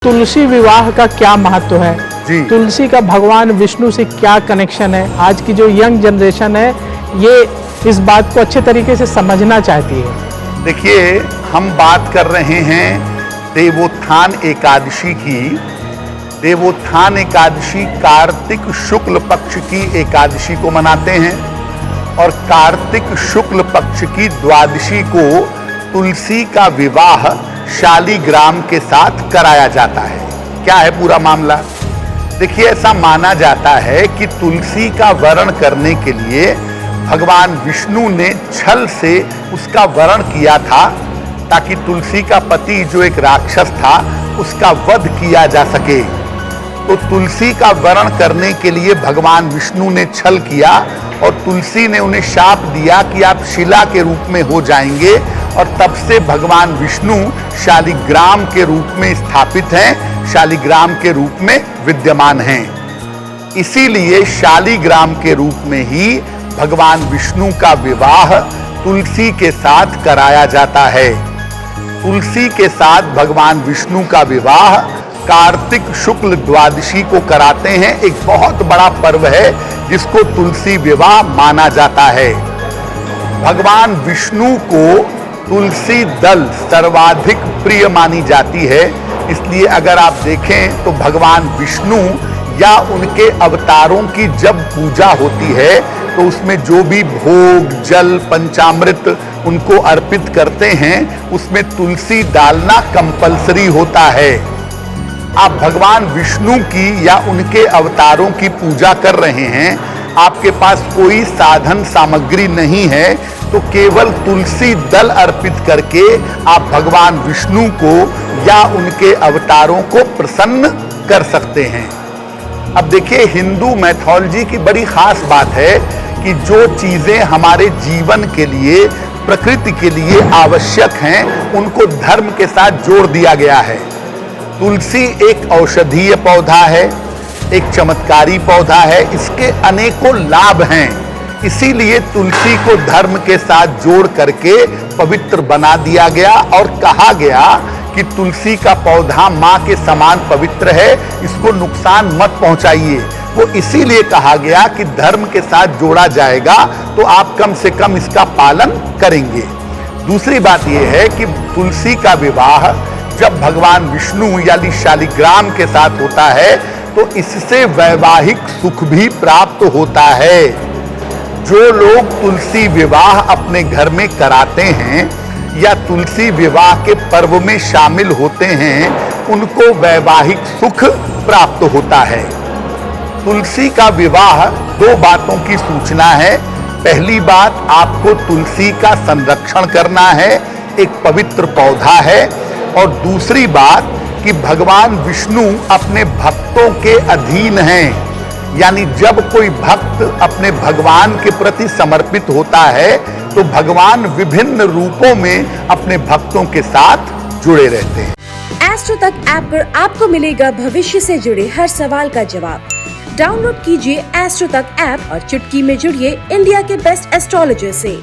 तुलसी विवाह का क्या महत्व है जी। तुलसी का भगवान विष्णु से क्या कनेक्शन है। आज की जो यंग जनरेशन है ये इस बात को अच्छे तरीके से समझना चाहती है। देखिए, हम बात कर रहे हैं देवोत्थान एकादशी की। देवोत्थान एकादशी कार्तिक शुक्ल पक्ष की एकादशी को मनाते हैं और कार्तिक शुक्ल पक्ष की द्वादशी को तुलसी का विवाह शालिग्राम के साथ कराया जाता है। क्या है पूरा मामला? देखिए, ऐसा माना जाता है कि तुलसी का वरण करने के लिए भगवान विष्णु ने छल से उसका वरण किया था ताकि तुलसी का पति जो एक राक्षस था उसका वध किया जा सके। तो तुलसी का वरण करने के लिए भगवान विष्णु ने छल किया और तुलसी ने उन्हें शाप दिया कि आप शिला के रूप में हो जाएंगे, और तब से भगवान विष्णु शालिग्राम के रूप में स्थापित हैं, शालिग्राम के रूप में विद्यमान हैं। इसीलिए शालिग्राम के रूप में ही भगवान विष्णु का विवाह तुलसी के साथ कराया जाता है। तुलसी के साथ भगवान विष्णु का विवाह कार्तिक शुक्ल द्वादशी को कराते हैं। एक बहुत बड़ा पर्व है जिसको तुलसी विवाह माना जाता है। भगवान विष्णु को तुलसी दल सर्वाधिक प्रिय मानी जाती है। इसलिए अगर आप देखें तो भगवान विष्णु या उनके अवतारों की जब पूजा होती है तो उसमें जो भी भोग, जल, पंचामृत उनको अर्पित करते हैं उसमें तुलसी डालना कंपलसरी होता है। आप भगवान विष्णु की या उनके अवतारों की पूजा कर रहे हैं, आपके पास कोई साधन सामग्री नहीं है, तो केवल तुलसी दल अर्पित करके आप भगवान विष्णु को या उनके अवतारों को प्रसन्न कर सकते हैं। अब देखिए, हिंदू मैथोलॉजी की बड़ी खास बात है कि जो चीजें हमारे जीवन के लिए, प्रकृति के लिए आवश्यक हैं, उनको धर्म के साथ जोड़ दिया गया है। तुलसी एक औषधीय पौधा है, एक चमत्कारी पौधा है, इसके अनेकों लाभ हैं। इसीलिए तुलसी को धर्म के साथ जोड़ करके पवित्र बना दिया गया और कहा गया कि तुलसी का पौधा माँ के समान पवित्र है, इसको नुकसान मत पहुंचाइए। वो इसीलिए कहा गया कि धर्म के साथ जोड़ा जाएगा तो आप कम से कम इसका पालन करेंगे। दूसरी बात यह है कि तुलसी का विवाह जब भगवान विष्णु यानी शालिग्राम के साथ होता है तो इससे वैवाहिक सुख भी प्राप्त होता है। जो लोग तुलसी विवाह अपने घर में कराते हैं या तुलसी विवाह के पर्व में शामिल होते हैं उनको वैवाहिक सुख प्राप्त होता है। तुलसी का विवाह दो बातों की सूचना है। पहली बात, आपको तुलसी का संरक्षण करना है, एक पवित्र पौधा है। और दूसरी बात कि भगवान विष्णु अपने भक्तों के अधीन हैं, यानी जब कोई भक्त अपने भगवान के प्रति समर्पित होता है तो भगवान विभिन्न रूपों में अपने भक्तों के साथ जुड़े रहते हैं। एस्ट्रो तक ऐप पर आपको मिलेगा भविष्य से जुड़े हर सवाल का जवाब। डाउनलोड कीजिए एस्ट्रो तक ऐप और चुटकी में जुड़िए इंडिया के बेस्ट एस्ट्रोलॉजर से।